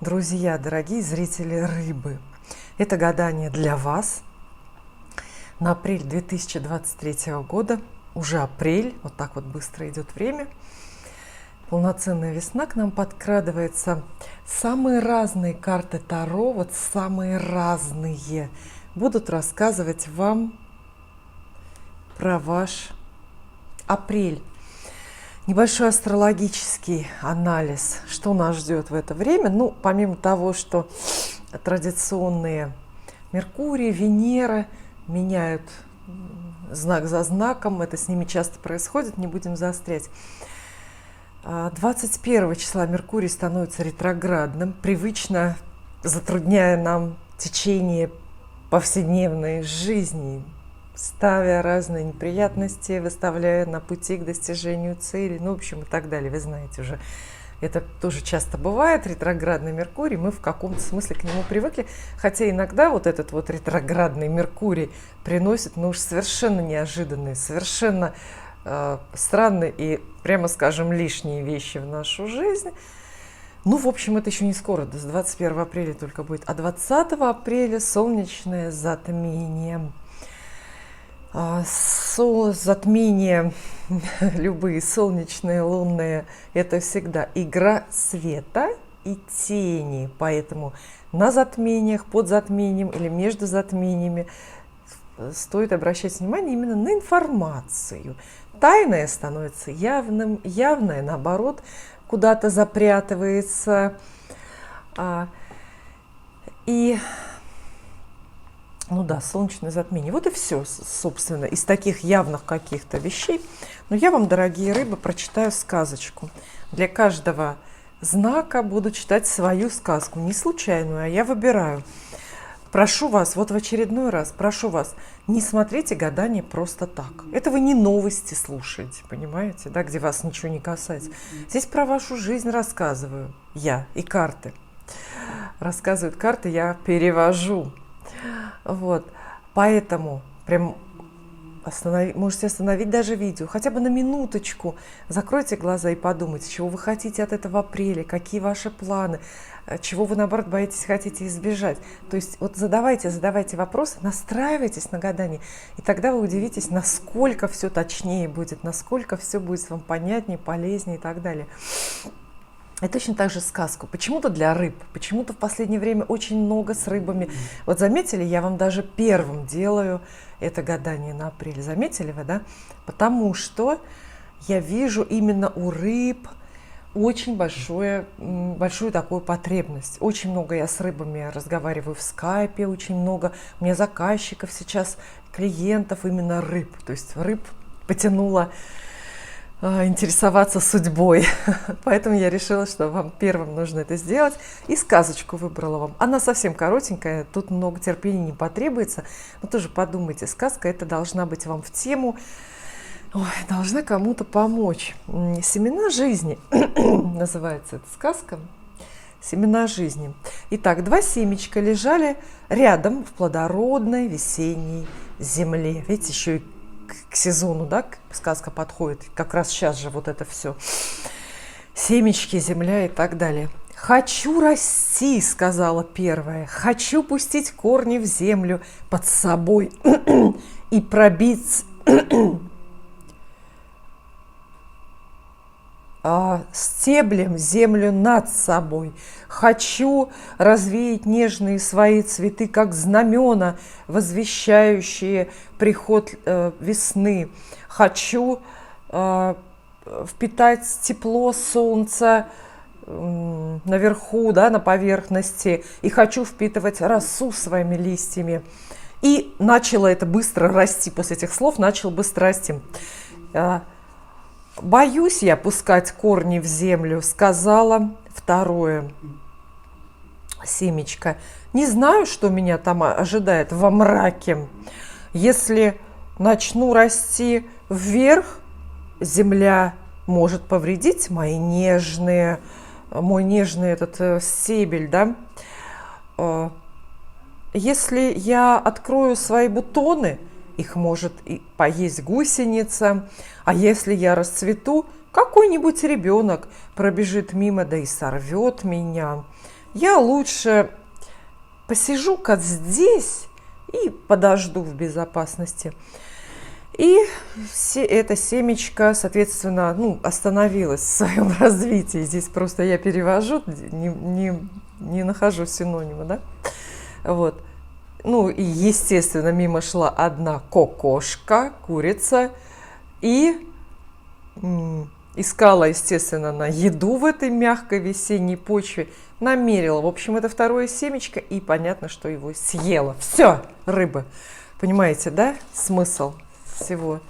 Друзья, дорогие зрители рыбы, это гадание для вас на апрель 2023 года. Уже апрель, вот так вот быстро идет время. Полноценная весна к нам подкрадывается. Самые разные карты Таро, вот самые разные, будут рассказывать вам про ваш апрель. Небольшой астрологический анализ, что нас ждет в это время. Ну, помимо того, что традиционные Меркурий, Венера меняют знак за знаком, это с ними часто происходит, не будем заострять. 21 числа Меркурий становится ретроградным, привычно затрудняя нам течение повседневной жизни, ставя разные неприятности, выставляя на пути к достижению цели, ну, в общем, и так далее. Вы знаете уже, это тоже часто бывает, ретроградный Меркурий, мы в каком-то смысле к нему привыкли, хотя иногда вот этот вот ретроградный Меркурий приносит, ну уж совершенно неожиданные, совершенно странные и, прямо скажем, лишние вещи в нашу жизнь. Ну, в общем, это еще не скоро, с 21 апреля только будет, а 20 апреля солнечное затмение. Затмения, любые солнечные, лунные, это всегда игра света и тени. Поэтому на затмениях, под затмением или между затмениями стоит обращать внимание именно на информацию. Тайное становится явным, явное, наоборот, куда-то запрятывается. Ну да, солнечное затмение. Вот и все, собственно, из таких явных каких-то вещей. Но я вам, дорогие рыбы, прочитаю сказочку. Для каждого знака буду читать свою сказку, не случайную, а я выбираю. Прошу вас, вот в очередной раз, прошу вас, не смотрите гадание просто так. Это вы не новости слушаете, понимаете, да, где вас ничего не касается. Здесь про вашу жизнь рассказываю я, и карты. Рассказывают карты, я перевожу. Вот, поэтому прям можете остановить даже видео, хотя бы на минуточку, закройте глаза и подумайте, чего вы хотите от этого апреля, какие ваши планы, чего вы, наоборот, боитесь, хотите избежать. То есть вот задавайте вопросы, настраивайтесь на гадание, и тогда вы удивитесь, насколько все точнее будет, насколько все будет вам понятнее, полезнее и так далее. И точно так же сказку. Почему-то для рыб, почему-то в последнее время очень много с рыбами. Вот заметили, я вам даже первым делаю это гадание на апрель. Заметили вы, да? Потому что я вижу именно у рыб очень большую такую потребность. Очень много я с рыбами разговариваю в скайпе, очень много. У меня заказчиков сейчас, клиентов именно рыб. То есть рыб потянуло интересоваться судьбой. Поэтому я решила, что вам первым нужно это сделать. И сказочку выбрала вам. Она совсем коротенькая, тут много терпения не потребуется. Но тоже подумайте, сказка эта должна быть вам в тему. Ой, должна кому-то помочь. «Семена жизни» называется эта сказка. «Семена жизни». Итак, два семечка лежали рядом в плодородной весенней земле. Видите, еще и к сезону, да, сказка подходит. Как раз сейчас же вот это все. Семечки, земля и так далее. «Хочу расти», — сказала первая. «Хочу пустить корни в землю под собой и пробить стеблем землю над собой. Хочу развеять нежные свои цветы, как знамена, возвещающие приход весны. Хочу впитать тепло солнца наверху, да, на поверхности, и хочу впитывать росу своими листьями». И начало это быстро расти, после этих слов начал быстро расти. «Боюсь я пускать корни в землю», — сказала второе семечко. «Не знаю, что меня там ожидает во мраке. Если начну расти вверх, земля может повредить мой нежный этот стебель, да? Если я открою свои бутоны, их может и поесть гусеница, а если я расцвету, какой-нибудь ребенок пробежит мимо, да и сорвет меня. я лучше посижу-ка здесь и подожду в безопасности. И эта семечко, соответственно, ну, остановилась в своем развитии. Здесь просто я перевожу, не нахожу синонима, да? Вот. Ну, и, естественно, мимо шла одна кокошка, курица, и искала, естественно, на еду в этой мягкой весенней почве, намерила. В общем, это второе семечко, и понятно, что его съела. Все, рыба. Понимаете, да, смысл всего?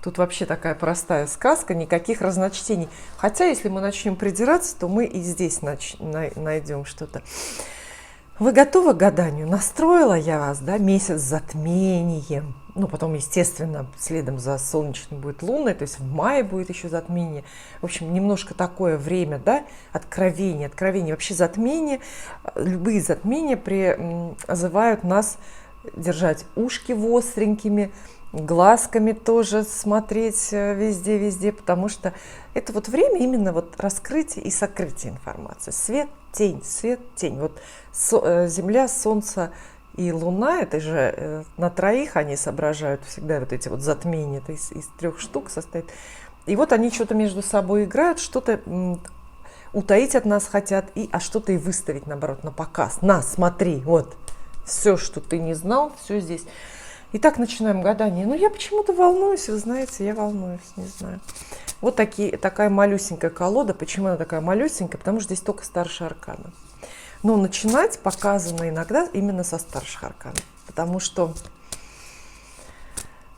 Тут вообще такая простая сказка, никаких разночтений. Хотя, если мы начнем придираться, то мы и здесь найдем что-то. Вы готовы к гаданию? Настроила я вас, да, месяц с затмением. Ну, потом, естественно, следом за солнечным будет лунный, то есть в мае будет еще затмение. В общем, немножко такое время, да, откровение. Вообще затмение, любые затмения призывают нас держать ушки остренькими, глазками тоже смотреть везде, потому что это вот время именно вот раскрытия и сокрытия информации. Свет, тень. Вот Земля, Солнце и Луна, это же на троих они соображают всегда вот эти вот затмения, это из 3 штук состоит. И вот они что-то между собой играют, что-то утаить от нас хотят, а что-то и выставить, наоборот, на показ. На, смотри, вот, все, что ты не знал, все здесь. Итак, начинаем гадание. Ну, я почему-то волнуюсь, вы знаете, я волнуюсь, не знаю. Вот такая малюсенькая колода. Почему она такая малюсенькая? Потому что здесь только старшие арканы. Но начинать показано иногда именно со старших арканов. Потому что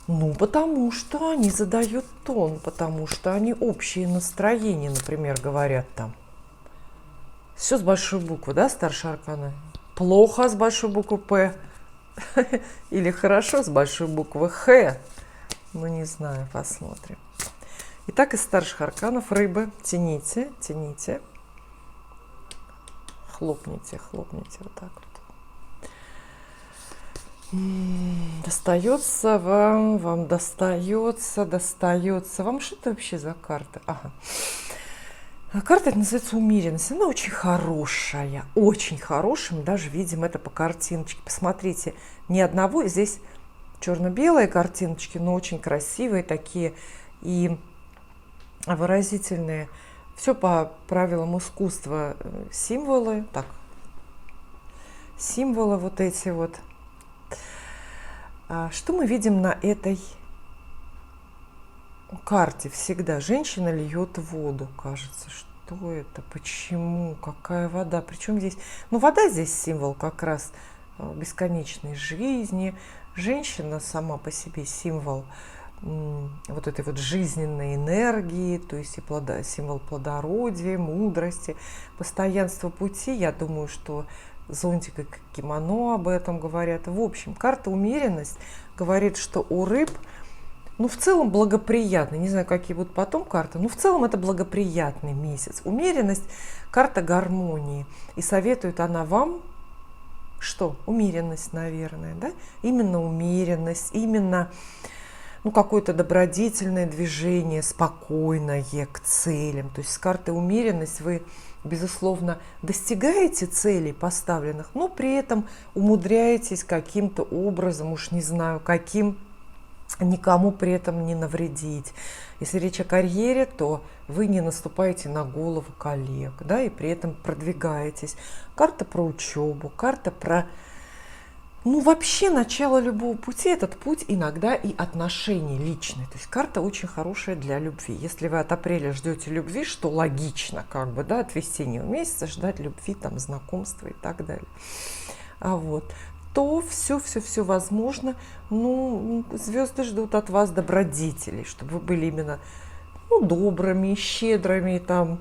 они задают тон, потому что они общие настроения, например, говорят там. Все с большой буквы, да, старшие арканы? Плохо с большой буквы «П». Или хорошо с большой буквы «Х». Ну, не знаю, посмотрим. Итак, из старших арканов рыбы тяните. Хлопните вот так вот. Достается вам достается. Вам что это вообще за карта? Ага. Карта эта называется «Умеренность». Она очень хорошая. Мы даже видим это по картиночке. Посмотрите, ни одного. Здесь черно-белые картиночки, но очень красивые такие и выразительные. Все по правилам искусства. Символы вот эти вот. Что мы видим на этой карте всегда? Женщина льет воду, кажется. Что это? Почему? Какая вода? Причем здесь... Ну, вода здесь символ как раз бесконечной жизни. Женщина сама по себе символ вот этой вот жизненной энергии, то есть и символ плодородия, мудрости, постоянства пути. Я думаю, что зонтик и кимоно об этом говорят. В общем, карта «Умеренность» говорит, что у рыб, ну, в целом благоприятный. Не знаю, какие будут потом карты, но в целом это благоприятный месяц. Умеренность – карта гармонии. И советует она вам, что? Умеренность, наверное, да? Именно умеренность, именно какое-то добродетельное движение, спокойное к целям. То есть с картой «Умеренность» вы, безусловно, достигаете целей поставленных, но при этом умудряетесь каким-то образом, уж не знаю каким, никому при этом не навредить. Если речь о карьере, то вы не наступаете на голову коллег, да, и при этом продвигаетесь. Карта про учебу, карта про, вообще начало любого пути. Этот путь иногда и отношения личные. То есть карта очень хорошая для любви. Если вы от апреля ждете любви, что логично, да, от весеннего месяца ждать любви, там, знакомства и так далее. То все возможно. Звезды ждут от вас добродетелей, чтобы вы были именно добрыми, щедрыми, там,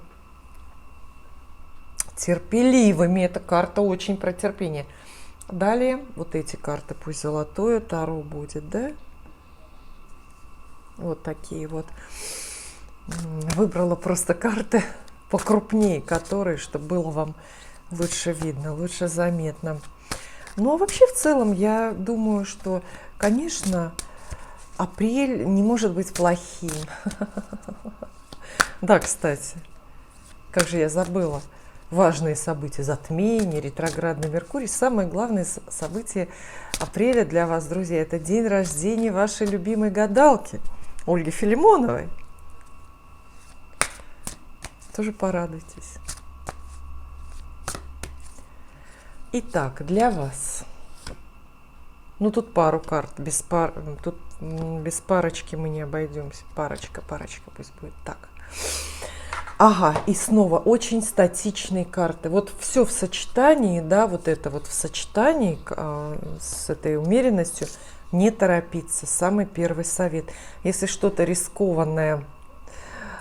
терпеливыми. Эта карта очень про терпение. Далее вот эти карты, пусть золотое таро будет, да? Вот такие вот. Выбрала просто карты покрупнее, которые, чтобы было вам лучше видно, лучше заметно. А вообще в целом я думаю, что, конечно, апрель не может быть плохим. Да, кстати, как же я забыла. важные события, затмение, ретроградный Меркурий. Самое главное событие апреля для вас, друзья, это день рождения вашей любимой гадалки Ольги Филимоновой. Тоже порадуйтесь. Итак, для вас. Ну, тут пару карт, тут без парочки мы не обойдемся. Парочка пусть будет так. Ага, и снова очень статичные карты. Вот все в сочетании, да, вот это вот в сочетании с этой умеренностью не торопиться. Самый первый совет. Если что-то рискованное,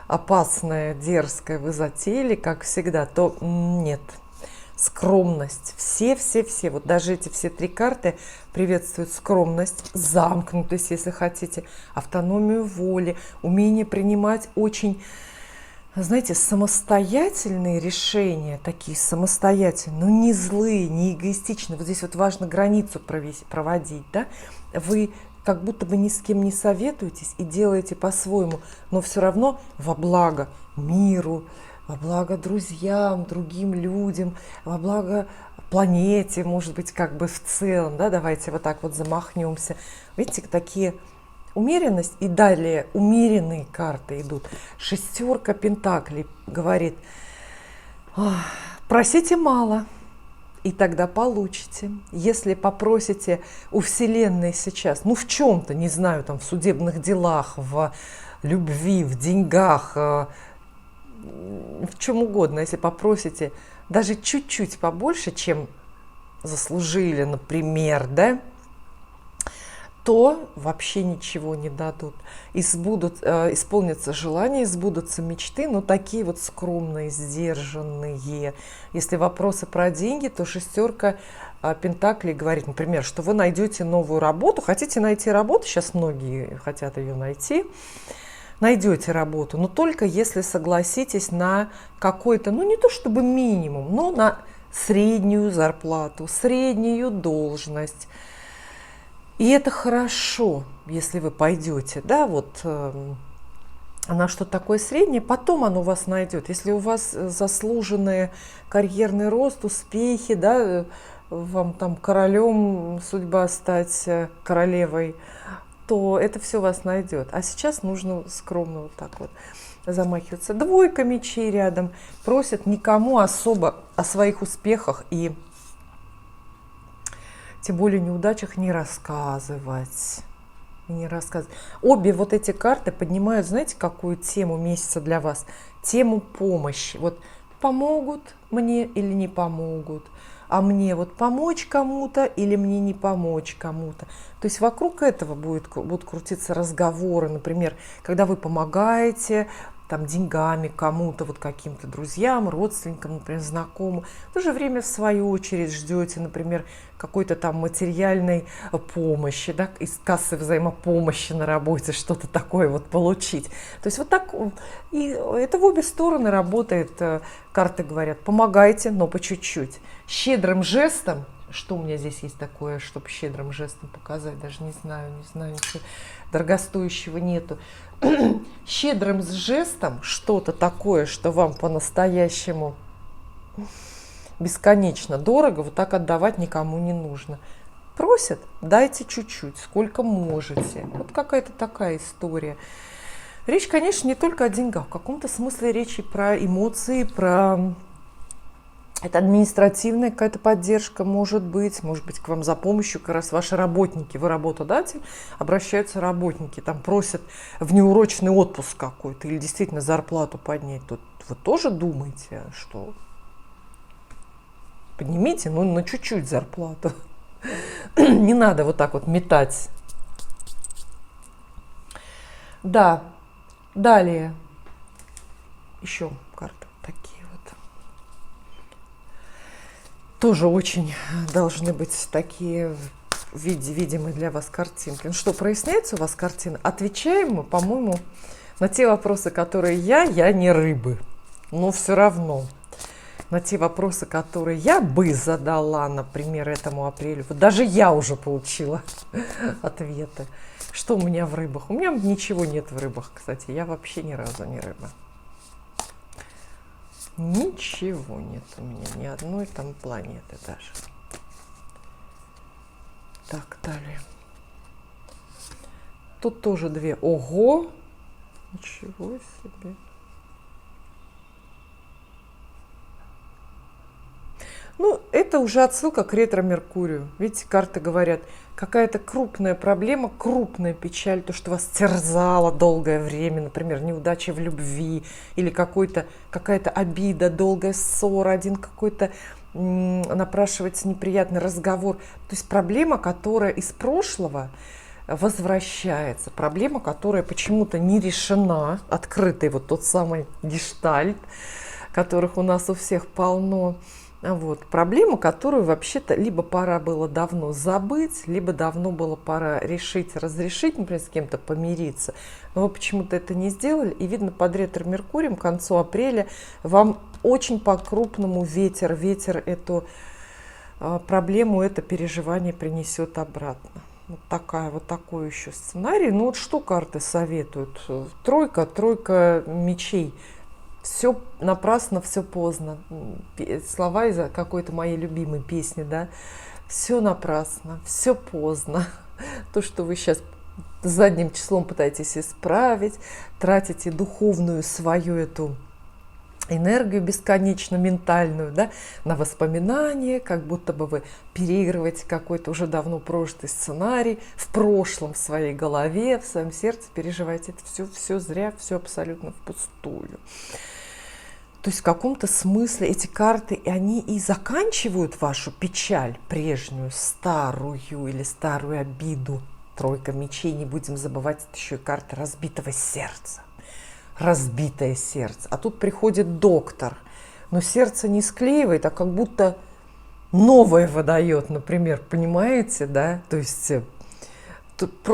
опасное, дерзкое вы затеяли, как всегда, то нет. Скромность. Все. Вот даже эти все три карты приветствуют скромность, замкнутость, если хотите, автономию воли, умение принимать очень, знаете, самостоятельные решения, такие самостоятельные, но не злые, не эгоистичные. Вот здесь вот важно границу проводить, да? Вы как будто бы ни с кем не советуетесь и делаете по-своему, но все равно во благо миру, во благо друзьям, другим людям, во благо планете, может быть, как бы в целом, да, давайте вот так вот замахнемся. Видите, такие умеренность, и далее умеренные карты идут. Шестерка пентаклей говорит, просите мало, и тогда получите. Если попросите у Вселенной сейчас, ну в чем-то, не знаю, там в судебных делах, в любви, в деньгах, в чем угодно, если попросите даже чуть-чуть побольше, чем заслужили, например, да, то вообще ничего не дадут. Исполнятся желания, сбудутся мечты, но такие вот скромные, сдержанные. Если вопросы про деньги, то шестерка пентаклей говорит, например, что вы найдете новую работу, хотите найти работу, сейчас многие хотят ее найти, найдете работу, но только если согласитесь на какой-то, ну не то чтобы минимум, но на среднюю зарплату, среднюю должность. И это хорошо, если вы пойдете, да, вот на что-то такое среднее, потом оно вас найдет. Если у вас заслуженный карьерный рост, успехи, да, вам там королем судьба стать, королевой, то это все вас найдет. А сейчас нужно скромно вот так вот замахиваться. Двойка мечей рядом. Просят никому особо о своих успехах и тем более неудачах не рассказывать. Обе вот эти карты поднимают, знаете, какую тему месяца для вас? Тему помощи. Вот помогут мне или не помогут? А мне вот помочь кому-то или мне не помочь кому-то? То есть вокруг этого будут крутиться разговоры, например, когда вы помогаете там деньгами кому-то, вот каким-то друзьям, родственникам, например, знакомым. В то же время, в свою очередь, ждете, например, какой-то там материальной помощи, да, из кассы взаимопомощи на работе, что-то такое вот получить. То есть вот так, и это в обе стороны работает. Карты говорят, помогайте, но по чуть-чуть. Щедрым жестом, что у меня здесь есть такое, чтобы щедрым жестом показать, даже не знаю, ничего дорогостоящего нету. Щедрым жестом что-то такое, что вам по-настоящему бесконечно дорого, вот так отдавать никому не нужно. Просят, дайте чуть-чуть, сколько можете. Вот какая-то такая история. Речь, конечно, не только о деньгах. В каком-то смысле речь и про эмоции, про... Это административная какая-то поддержка, может быть к вам за помощью как раз ваши работники, вы работодатель, обращаются работники, там просят внеурочный отпуск какой-то или действительно зарплату поднять. Тут вы тоже думаете, что поднимите, ну, на чуть-чуть зарплату. Не надо вот так вот метать. Да, далее еще карты такие вот. Тоже очень должны быть такие видимые для вас картинки. Ну что, проясняется у вас картина? Отвечаем мы, по-моему, на те вопросы, которые я не рыбы. Но все равно на те вопросы, которые я бы задала, например, этому апрелю. Вот даже я уже получила ответы. Что у меня в рыбах? У меня ничего нет в рыбах, кстати. Я вообще ни разу не рыба. Ничего нет у меня, ни одной там планеты даже. Так, далее. Тут тоже две. Ого! Ничего себе. Ну, это уже отсылка к ретро-меркурию. Видите, карты говорят, какая-то крупная проблема, крупная печаль, то, что вас терзало долгое время, например, неудача в любви или какая-то обида, долгая ссора, один какой-то напрашивается неприятный разговор. То есть проблема, которая из прошлого возвращается, проблема, которая почему-то не решена, открытый вот тот самый гештальт, которых у нас у всех полно. Вот. Проблема, которую вообще-то либо пора было давно забыть, либо давно было пора решить, разрешить, например, с кем-то помириться. Но вы почему-то это не сделали, и видно, под ретро-меркурием к концу апреля вам очень по-крупному ветер эту проблему, это переживание принесет обратно. Вот такой еще сценарий. Ну вот что карты советуют? Тройка мечей. Все напрасно, все поздно. Слова из какой-то моей любимой песни, да. Все напрасно, все поздно. То, что вы сейчас задним числом пытаетесь исправить, тратите духовную свою эту энергию бесконечно ментальную, да, на воспоминания, как будто бы вы переигрываете какой-то уже давно прожитый сценарий в прошлом, в своей голове, в своем сердце переживаете. Это все зря, все абсолютно впустую. То есть в каком-то смысле эти карты, они и заканчивают вашу печаль прежнюю, старую или старую обиду. Тройка мечей, не будем забывать, это еще и карта разбитого сердца. Разбитое сердце. А тут приходит доктор, но сердце не склеивает, а как будто новое выдает, например, понимаете, да? То есть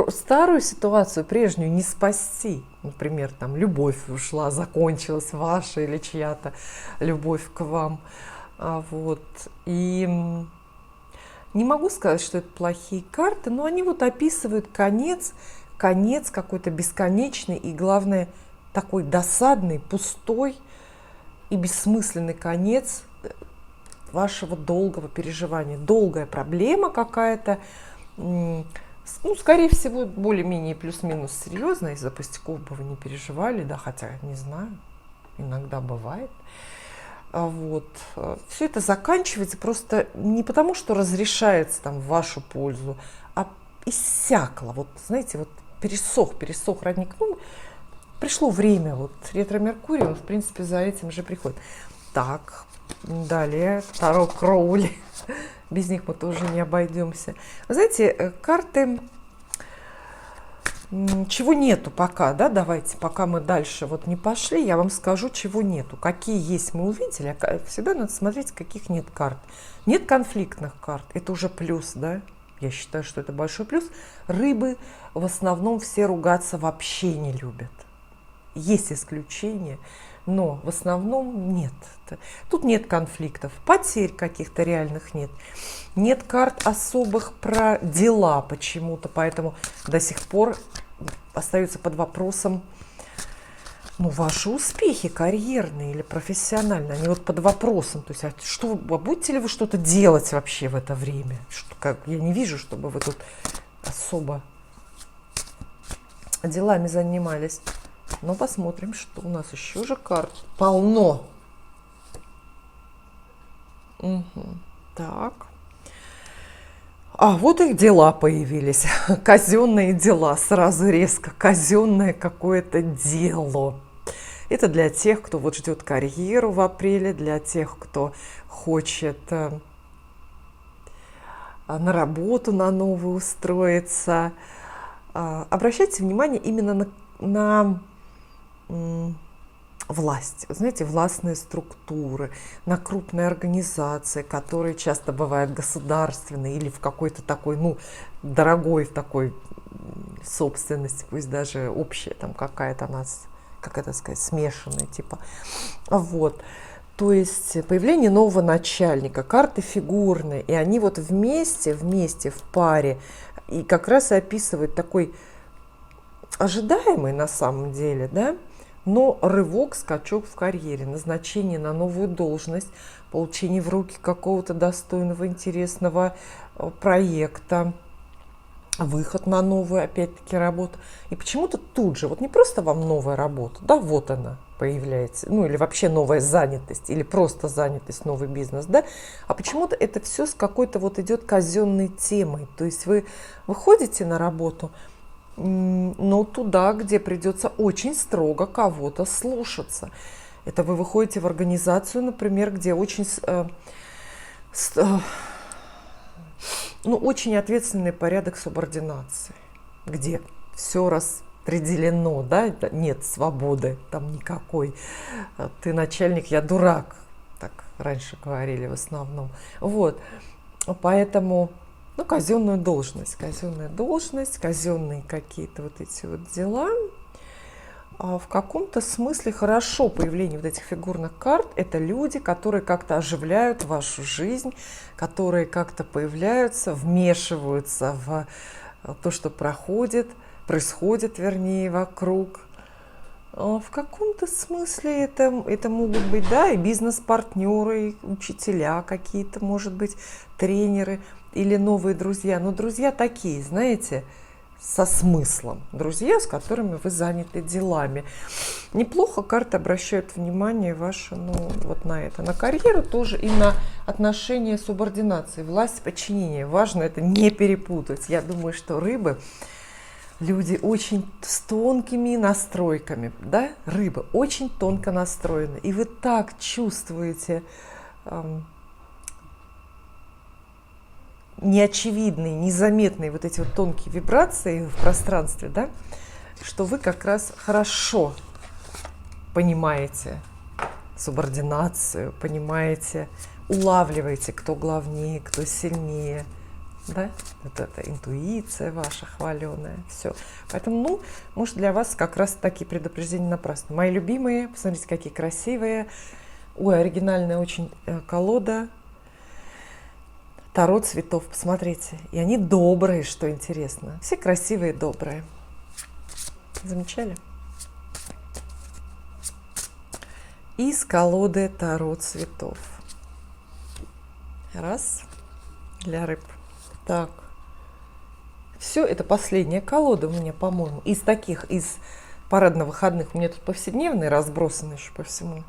старую ситуацию прежнюю не спасти. Например, там любовь ушла, закончилась ваша или чья-то любовь к вам. Вот. И не могу сказать, что это плохие карты, но они вот описывают конец какой-то бесконечный и, главное, такой досадный, пустой и бессмысленный конец вашего долгого переживания. Долгая проблема какая-то, ну, скорее всего, более-менее плюс-минус серьезная, из-за пустяков бы вы не переживали, да, хотя, не знаю, иногда бывает. Вот. Все это заканчивается просто не потому, что разрешается там в вашу пользу, а иссякло. Вот, знаете, вот пересох родник. Ну, пришло время, вот ретро-меркурий, он, в принципе, за этим же приходит. Так, далее, Таро Кроули. Без них мы тоже не обойдемся. Вы знаете, карты, чего нету пока, да, давайте, пока мы дальше вот не пошли, я вам скажу, чего нету. Какие есть, мы увидели, а всегда надо смотреть, каких нет карт. Нет конфликтных карт, это уже плюс, да, я считаю, что это большой плюс. Рыбы в основном все ругаться вообще не любят. Есть исключения, но в основном нет. Тут нет конфликтов, потерь каких-то реальных нет. Нет карт особых про дела почему-то, поэтому до сих пор остаются под вопросом, ну, ваши успехи карьерные или профессиональные, они вот под вопросом. То есть, будете ли вы что-то делать вообще в это время? Я не вижу, чтобы вы тут особо делами занимались. Но посмотрим, что у нас еще же карт полно. Угу. Так. А вот их дела появились. Казенные дела. Сразу резко. Казенное какое-то дело. Это для тех, кто вот ждет карьеру в апреле, для тех, кто хочет на работу на новую устроиться. Обращайте внимание именно на власть, знаете, властные структуры, на крупные организации, которые часто бывают государственные или в какой-то такой, ну, дорогой, в такой собственности, пусть даже общая там какая-то нас, как это сказать, смешанная типа. Вот. То есть появление нового начальника, карты фигурные, и они вот вместе в паре, и как раз и описывают такой ожидаемый на самом деле, да, но рывок, скачок в карьере, назначение на новую должность, получение в руки какого-то достойного, интересного проекта, выход на новую, опять-таки, работу. И почему-то тут же, вот не просто вам новая работа, да, вот она появляется, ну или вообще новая занятость, или просто занятость, новый бизнес, да, а почему-то это все с какой-то вот идет казенной темой. То есть вы выходите на работу, но туда, где придется очень строго кого-то слушаться. Это вы выходите в организацию, например, где очень очень ответственный порядок субординации, где все распределено, да, нет свободы там никакой. Ты начальник, я дурак, так раньше говорили в основном. Вот, поэтому, казенная должность, казенные какие-то вот эти вот дела. В каком-то смысле хорошо появление вот этих фигурных карт. Это люди, которые как-то оживляют вашу жизнь, которые как-то появляются, вмешиваются в то, что происходит, вернее, вокруг. В каком-то смысле это могут быть, да, и бизнес-партнеры, и учителя какие-то, может быть, тренеры или новые друзья. Но друзья такие, знаете, со смыслом. Друзья, с которыми вы заняты делами. Неплохо карты обращают внимание ваше, вот на это. На карьеру тоже и на отношения субординации, власть, подчинение. Важно это не перепутать. Я думаю, что рыбы, люди очень с тонкими настройками, да? Рыбы очень тонко настроены. И вы так чувствуете неочевидные, незаметные вот эти вот тонкие вибрации в пространстве, да, что вы как раз хорошо понимаете субординацию, понимаете, улавливаете, кто главнее, кто сильнее, да, вот эта интуиция ваша хваленая, все. Поэтому, может, для вас как раз такие предупреждения напрасны. Мои любимые, посмотрите, какие красивые, оригинальная очень колода. Таро цветов, посмотрите. И они добрые, что интересно. Все красивые и добрые. Замечали? Из колоды Таро цветов. Раз. Для рыб. Так. Все, это последняя колода у меня, по-моему. Из парадно-выходных. У меня тут повседневные разбросаны еще по всему.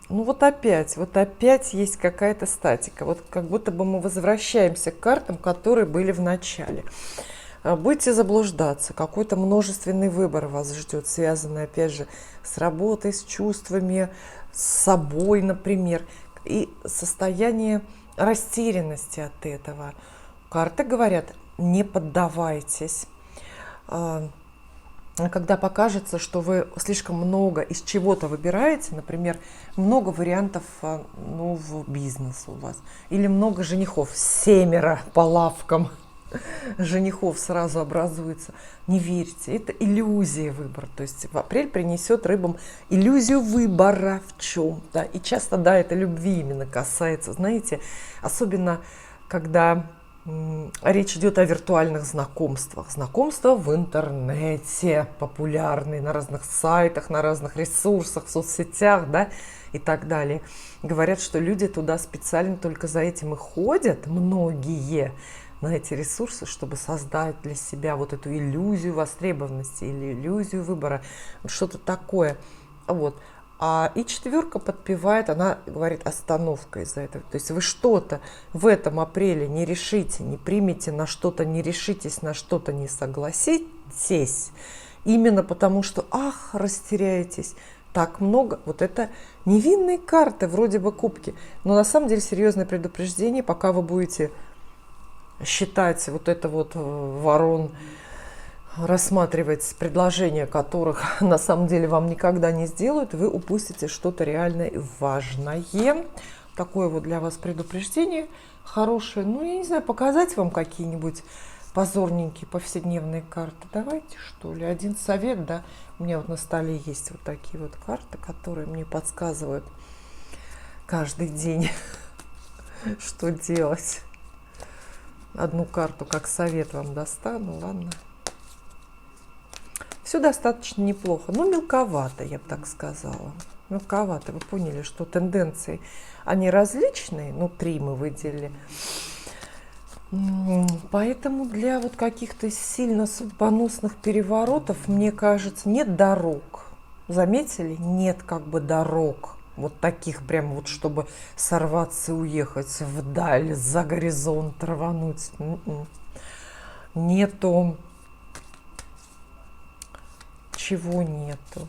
Вот опять есть какая-то статика. Вот как будто бы мы возвращаемся к картам, которые были в начале. Будете заблуждаться, какой-то множественный выбор вас ждет, связанный, опять же, с работой, с чувствами, с собой, например, и состояние растерянности от этого. Карты говорят, не поддавайтесь. Когда покажется, что вы слишком много из чего-то выбираете, например, много вариантов нового бизнеса у вас, или много женихов, 7 по лавкам женихов сразу образуется, не верьте, это иллюзия выбора. То есть в апрель принесет рыбам иллюзию выбора в чем-то. И часто, да, это любви именно касается, знаете, особенно когда речь идет о виртуальных знакомствах. Знакомства в интернете популярные, на разных сайтах, на разных ресурсах, в соцсетях, да, и так далее. Говорят, что люди туда специально только за этим и ходят, многие, на эти ресурсы, чтобы создать для себя вот эту иллюзию востребованности или иллюзию выбора, что-то такое. Вот. И 4 подпевает, она говорит, остановка из-за этого. То есть вы что-то в этом апреле не решите, не примете на что-то, не решитесь, на что-то не согласитесь, именно потому что, растеряетесь. Так много, вот это невинные карты, вроде бы кубки. Но на самом деле серьезное предупреждение, пока вы будете считать вот это вот ворон, рассматривать предложения, которых на самом деле вам никогда не сделают, вы упустите что-то реальное и важное. Такое вот для вас предупреждение хорошее. Я не знаю, показать вам какие-нибудь позорненькие повседневные карты. Давайте, что ли, один совет, да. У меня вот на столе есть вот такие вот карты, которые мне подсказывают каждый день, что делать. Одну карту как совет вам достану, ладно. Все достаточно неплохо, но мелковато, я бы так сказала. Мелковато. Вы поняли, что тенденции, они различные, ну, 3 мы выделили. Поэтому для вот каких-то сильно судьбоносных переворотов, мне кажется, нет дорог. Заметили? Нет как бы дорог. Вот таких прям вот, чтобы сорваться и уехать вдаль, за горизонт рвануть. Нету. Чего нету?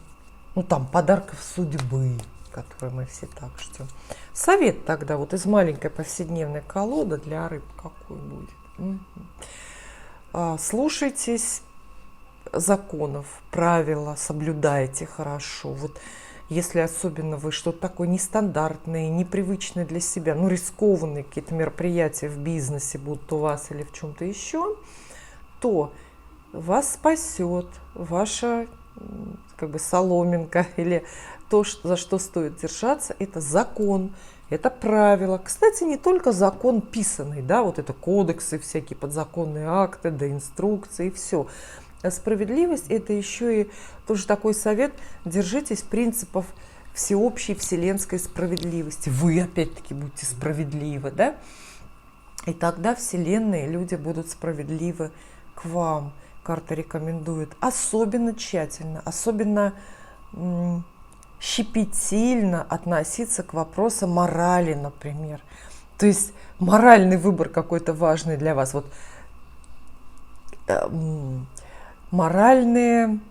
Ну, там подарков судьбы, которые мы все так ждем. Совет тогда вот из маленькой повседневной колоды для рыб какой будет. Слушайтесь законов, правила, соблюдайте хорошо. Вот если особенно вы что-то такое нестандартное, непривычное для себя, ну, рискованные какие-то мероприятия в бизнесе будут у вас или в чем-то еще, то вас спасет ваша как бы соломинка или то, за что стоит держаться, это закон, это правило. Кстати, не только закон писанный, да, вот это кодексы, всякие подзаконные акты, да, инструкции, все. А справедливость – это еще и тоже такой совет: держитесь принципов всеобщей вселенской справедливости. Вы, опять-таки, будьте справедливы, да, и тогда вселенная и люди будут справедливы к вам. Карта рекомендует особенно тщательно, особенно щепетильно относиться к вопросам морали, например. То есть моральный выбор какой-то важный для вас. Вот моральные,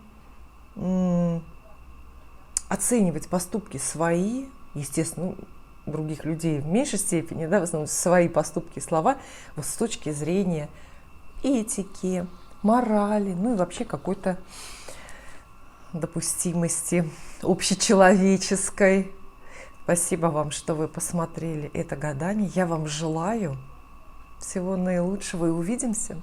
оценивать поступки свои, естественно, других людей в меньшей степени, да, в основном свои поступки и слова, вот с точки зрения этики, морали, ну и вообще какой-то допустимости общечеловеческой. Спасибо вам, что вы посмотрели это гадание. Я вам желаю всего наилучшего и увидимся